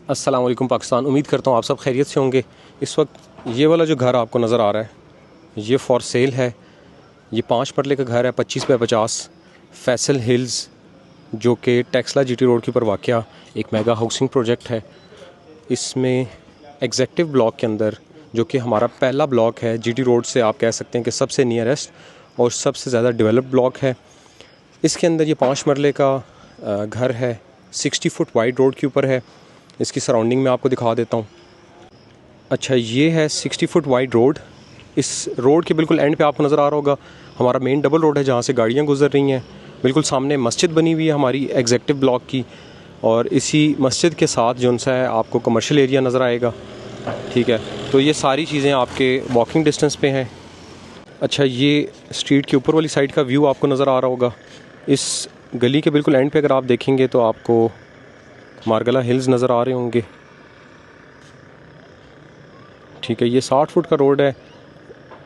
अस्सलाम वालेकुम पाकिस्तान। उम्मीद करता हूँ आप सब खैरियत से होंगे। इस वक्त ये वाला जो घर आपको नज़र आ रहा है ये फ़ॉर सेल है। ये 5 मरले का घर है, 25 बाय 50, फैसल हिल्स, जो कि टेक्सला जीटी रोड के ऊपर वाक़या एक मेगा हाउसिंग प्रोजेक्ट है। इसमें एग्जेक्टिव ब्लॉक के अंदर, जो कि हमारा पहला ब्लॉक है जीटी रोड से, आप कह सकते हैं कि सबसे नियरेस्ट और सबसे ज़्यादा डेवलप ब्लॉक है। इसके अंदर ये 5 मरले का घर है, 60 फुट वाइड रोड के ऊपर है। इसकी सराउंडिंग में आपको दिखा देता हूँ। अच्छा, ये है 60 फुट वाइड रोड। इस रोड के बिल्कुल एंड पे आपको नज़र आ रहा होगा हमारा मेन डबल रोड है, जहाँ से गाड़ियाँ गुजर रही हैं। बिल्कुल सामने मस्जिद बनी हुई है हमारी एग्जेक्टिव ब्लॉक की, और इसी मस्जिद के साथ जो सा है आपको कमर्शियल एरिया नज़र आएगा। ठीक है, तो ये सारी चीज़ें आपके वॉकिंग डिस्टेंस पे हैं। अच्छा, ये स्ट्रीट के ऊपर वाली साइड का व्यू आपको नज़र आ रहा होगा। इस गली के बिल्कुल एंड पे अगर आप देखेंगे तो आपको मारगला हिल्स नज़र आ रहे होंगे। ठीक है, ये 60 फुट का रोड है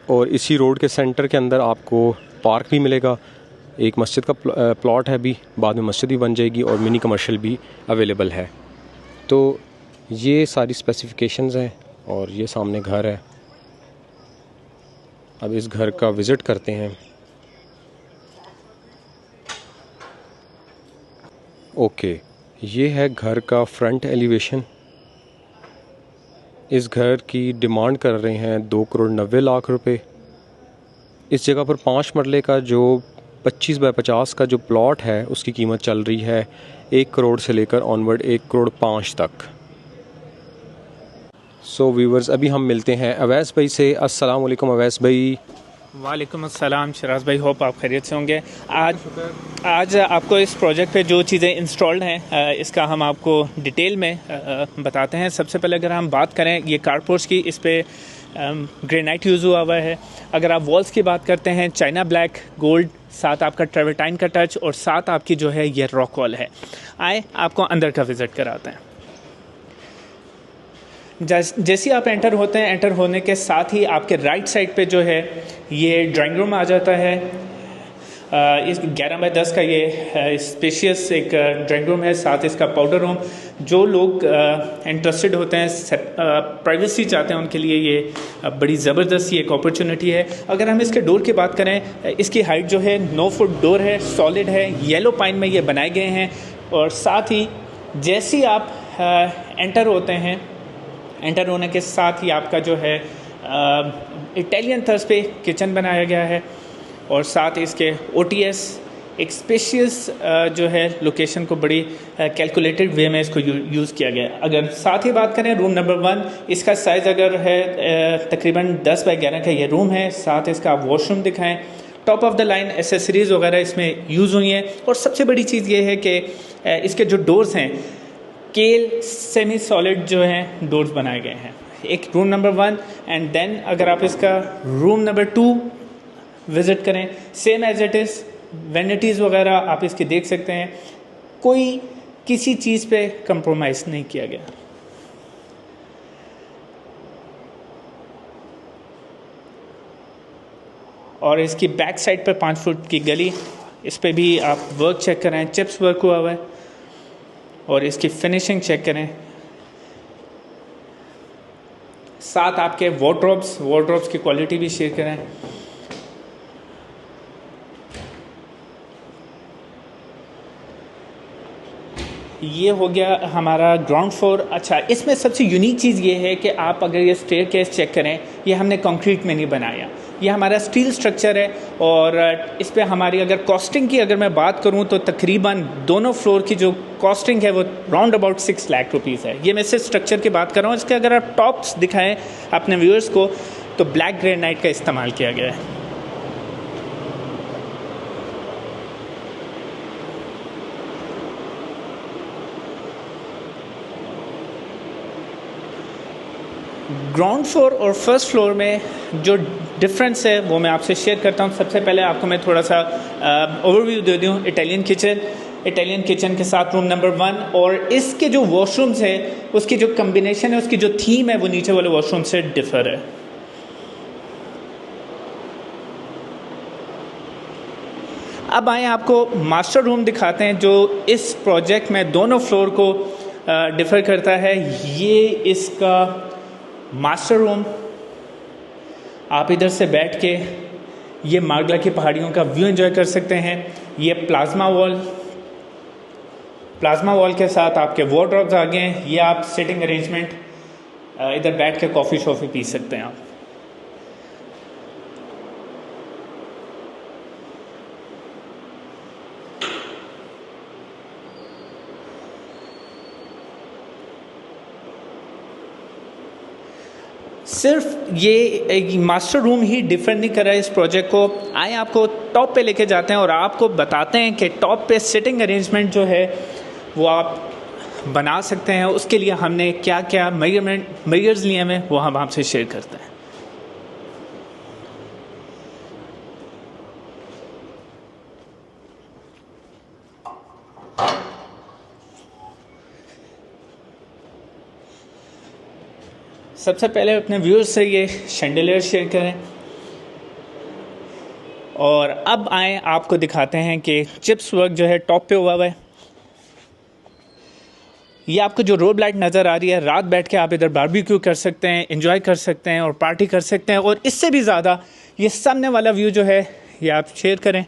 और इसी रोड के सेंटर के अंदर आपको पार्क भी मिलेगा। एक मस्जिद का प्लॉट है, भी बाद में मस्जिद भी बन जाएगी और मिनी कमर्शियल भी अवेलेबल है। तो ये सारी स्पेसिफिकेशंस हैं और ये सामने घर है। अब इस घर का विज़िट करते हैं। ओके, ये है घर का फ्रंट एलिवेशन। इस घर की डिमांड कर रहे हैं 2,90,00,000 रुपए। इस जगह पर 5 मरले का जो 25 बाय 50 का जो प्लॉट है उसकी कीमत चल रही है 1 करोड़ से लेकर ऑनवर्ड 1,05,00,000 तक। सो व्यूवर्स, अभी हम मिलते हैं अवैस भाई से। अस्सलाम वालेकुम अवैस भाई। वालेकुम अस्सलाम शराज भाई, होप आप खैरियत से होंगे। आज आपको इस प्रोजेक्ट पे जो चीज़ें इंस्टॉल्ड हैं इसका हम आपको डिटेल में बताते हैं। सबसे पहले अगर हम बात करें ये कारपोर्च की, इस पे ग्रेनाइट यूज़ हुआ है। अगर आप वॉल्स की बात करते हैं, चाइना ब्लैक गोल्ड, साथ आपका ट्रेवर्टाइन का टच और साथ आपकी जो है ये रॉक वॉल है। आए आपको अंदर का विज़िट कराते हैं। जैसे आप एंटर होते हैं, एंटर होने के साथ ही आपके राइट साइड पे जो है ये ड्राइंग रूम आ जाता है। इस 11 बाय 10 का ये स्पेशियस एक ड्राइंग रूम है, साथ इसका पाउडर रूम। जो लोग इंटरेस्टेड होते हैं, प्राइवेसी चाहते हैं, उनके लिए ये बड़ी ज़बरदस्त एक अपॉर्चुनिटी है। अगर हम इसके डोर की बात करें, इसकी हाइट जो है 9 फुट डोर है, सॉलिड है, येलो पाइन में ये बनाए गए हैं। और साथ ही जैसे ही आप एंटर होते हैं, एंटर होने के साथ ही आपका जो है इटालियन थर्स पे किचन बनाया गया है और साथ इसके OTS एक स्पेशियस जो है लोकेशन को बड़ी कैलकुलेटेड वे में इसको यूज़ किया गया है। अगर साथ ही बात करें रूम नंबर 1, इसका साइज़ अगर है तकरीबन 10 बाय 11 का ये रूम है। साथ इसका आप वॉशरूम दिखाएं, top of the line accessories वगैरह इसमें यूज़ हुई हैं। और सबसे बड़ी चीज़ ये है कि इसके जो डोर्स हैं केल सेमी सॉलिड जो हैं डोर्स बनाए गए हैं। एक रूम नंबर 1 एंड देन अगर आप इसका रूम नंबर 2 विज़िट करें, सेम एज इट इज़, वेनिटीज़ वगैरह आप इसके देख सकते हैं, कोई किसी चीज़ पे कंप्रोमाइज़ नहीं किया गया। और इसकी बैक साइड पर 5 फुट की गली, इस पे भी आप वर्क चेक करें, चिप्स वर्क हुआ हुआ है। और इसकी फिनिशिंग चेक करें। साथ आपके वार्डरोब्स की क्वालिटी भी शेयर करें। ये हो गया हमारा ग्राउंड फ्लोर। अच्छा, इसमें सबसे यूनिक चीज़ ये है कि आप अगर ये स्टेयरकेस चेक करें, ये हमने कंक्रीट में नहीं बनाया, ये हमारा स्टील स्ट्रक्चर है। और इस पे हमारी अगर कॉस्टिंग की अगर मैं बात करूं तो तकरीबन दोनों फ्लोर की जो कॉस्टिंग है वो राउंड अबाउट 6 लाख रुपीज़ है। ये मैं सिर्फ स्ट्रक्चर की बात कर रहा हूँ। इसके अगर आप टॉप्स दिखाएं अपने व्यूअर्स को तो ब्लैक ग्रेनाइट का इस्तेमाल किया गया है। ग्राउंड फ्लोर और फर्स्ट फ्लोर में जो डिफरेंस है वो मैं आपसे शेयर करता हूँ। सबसे पहले आपको मैं थोड़ा सा ओवरव्यू दे दूँ। इटालियन किचन के साथ रूम नंबर 1 और इसके जो वॉशरूम्स है उसकी जो कम्बिनेशन है, उसकी जो थीम है वो नीचे वाले वॉशरूम से डिफर है। अब आए आपको मास्टर रूम दिखाते हैं, जो इस प्रोजेक्ट में दोनों फ्लोर को डिफ़र करता है। ये इसका मास्टर रूम, आप इधर से बैठ के ये मार्गला की पहाड़ियों का व्यू एंजॉय कर सकते हैं। ये प्लाज्मा वॉल के साथ आपके वार्डरोब्स आ गए हैं। ये आप सिटिंग अरेंजमेंट, इधर बैठ के कॉफ़ी शॉफ़ी पी सकते हैं आप। सिर्फ ये एक मास्टर रूम ही डिफरेंट नहीं कर रहा है इस प्रोजेक्ट को। आए आपको टॉप पे लेके जाते हैं और आपको बताते हैं कि टॉप पे सिटिंग अरेंजमेंट जो है वो आप बना सकते हैं। उसके लिए हमने क्या क्या मेजर्स लिए हैं वो हम आपसे शेयर करते हैं। सबसे पहले अपने व्यूअर्स से ये शैंडलियर शेयर करें और अब आए आपको दिखाते हैं कि चिप्स वर्क जो है टॉप पे हुआ है। ये आपको जो रोड लाइट नज़र आ रही है, रात बैठ के आप इधर बारबेक्यू कर सकते हैं, एंजॉय कर सकते हैं और पार्टी कर सकते हैं। और इससे भी ज़्यादा ये सामने वाला व्यू जो है ये आप शेयर करें।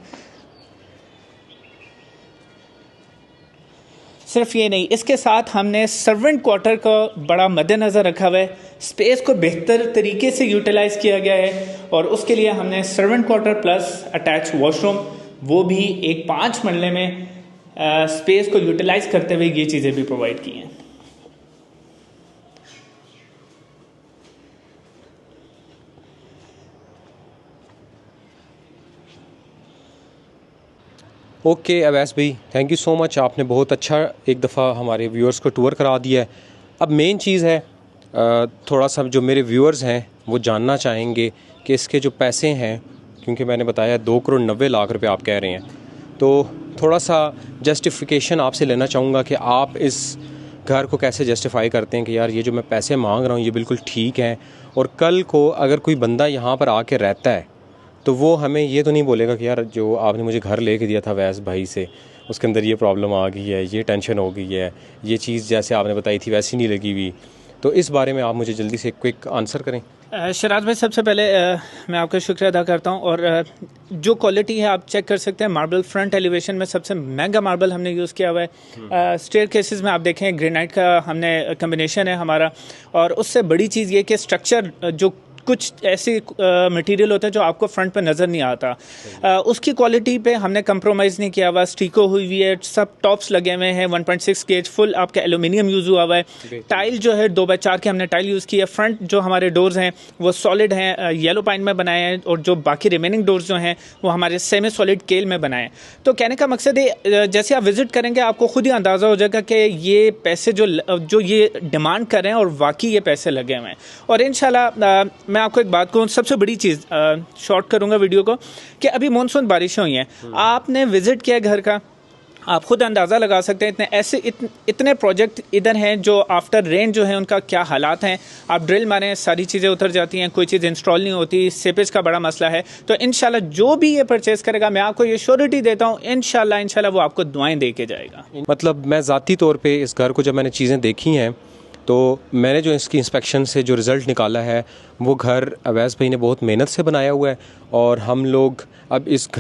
सिर्फ ये नहीं, इसके साथ हमने सर्वेंट क्वार्टर का बड़ा मद्देनज़र रखा हुआ है। स्पेस को बेहतर तरीके से यूटिलाइज़ किया गया है और उसके लिए हमने servant quarter plus attach washroom, वो भी एक 5 मरले में स्पेस को यूटिलाइज़ करते हुए ये चीज़ें भी प्रोवाइड की हैं। ओके अवैस भाई, थैंक यू सो मच। आपने बहुत अच्छा एक दफ़ा हमारे व्यूअर्स को टूर करा दिया है। अब मेन चीज़ है, थोड़ा सा जो मेरे व्यूअर्स हैं वो जानना चाहेंगे कि इसके जो पैसे हैं, क्योंकि मैंने बताया 2,90,00,000 रुपये आप कह रहे हैं, तो थोड़ा सा जस्टिफिकेशन आपसे लेना चाहूँगा कि आप इस घर को कैसे जस्टिफाई करते हैं कि यार ये जो मैं पैसे मांग रहा हूँ ये बिल्कुल ठीक है। और कल को अगर कोई बंदा यहाँ पर आके रहता है तो वो हमें ये तो नहीं बोलेगा कि यार जो आपने मुझे घर लेके दिया था वैस भाई से, उसके अंदर ये प्रॉब्लम आ गई है, ये टेंशन हो गई है, ये चीज़ जैसे आपने बताई थी वैसी नहीं लगी हुई। तो इस बारे में आप मुझे जल्दी से क्विक आंसर करें। शराज भाई, सबसे पहले मैं आपका शुक्रिया अदा करता हूं। और जो क्वालिटी है आप चेक कर सकते हैं। मार्बल फ्रंट एलिवेशन में सबसे महंगा मार्बल हमने यूज़ किया हुआ है। स्टेयर केसेस में आप देखें ग्रेनाइट का हमने कम्बिनेशन है हमारा। और उससे बड़ी चीज़ ये कि स्ट्रक्चर, जो कुछ ऐसे मटेरियल होते हैं जो आपको फ्रंट पे नज़र नहीं आता, उसकी क्वालिटी पे हमने कंप्रोमाइज़ नहीं किया हुआ। स्टीको हुई हुई है, सब टॉप्स लगे हुए हैं, 1.6 गेज फुल आपका एल्यूमिनियम यूज़ हुआ हुआ है। टाइल जो है 2x4 के हमने टाइल यूज़ की है। फ्रंट जो हमारे डोर्स हैं वो सॉलिड हैं, येलो पाइन में बनाए हैं। और जो बाकी रिमेनिंग डोर्स जो हैं वो हमारे सेमी सॉलिड केल में बनाए हैं। तो कहने का मकसद है, जैसे आप विज़िट करेंगे आपको खुद ही अंदाज़ा हो जाएगा कि ये पैसे जो ये डिमांड कर रहे हैं और वाकई ये पैसे लगे हुए हैं। और इंशाल्लाह मैं आपको एक बात कहूँ, सबसे बड़ी चीज़, शॉर्ट करूँगा वीडियो को, कि अभी मानसून बारिशें हुई हैं। आपने विज़िट किया घर का, आप खुद अंदाज़ा लगा सकते हैं। इतने प्रोजेक्ट इधर हैं जो आफ्टर रेन जो है उनका क्या हालात हैं। आप ड्रिल मारें, सारी चीज़ें उतर जाती हैं, कोई चीज़ इंस्टॉल नहीं होती, सेपेज का बड़ा मसला है। तो इंशाल्लाह जो भी ये परचेज़ करेगा, मैं आपको ये श्योरिटी देता हूँ, इंशाल्लाह वो आपको दुआएं दे के जाएगा। मतलब मैं ज़ाती तौर पर इस घर को जब मैंने चीज़ें देखी हैं तो मैंने जो इसकी इंस्पेक्शन से जो रिज़ल्ट निकाला है वो घर अवैस भाई ने बहुत मेहनत से बनाया हुआ है। और हम लोग अब इस घर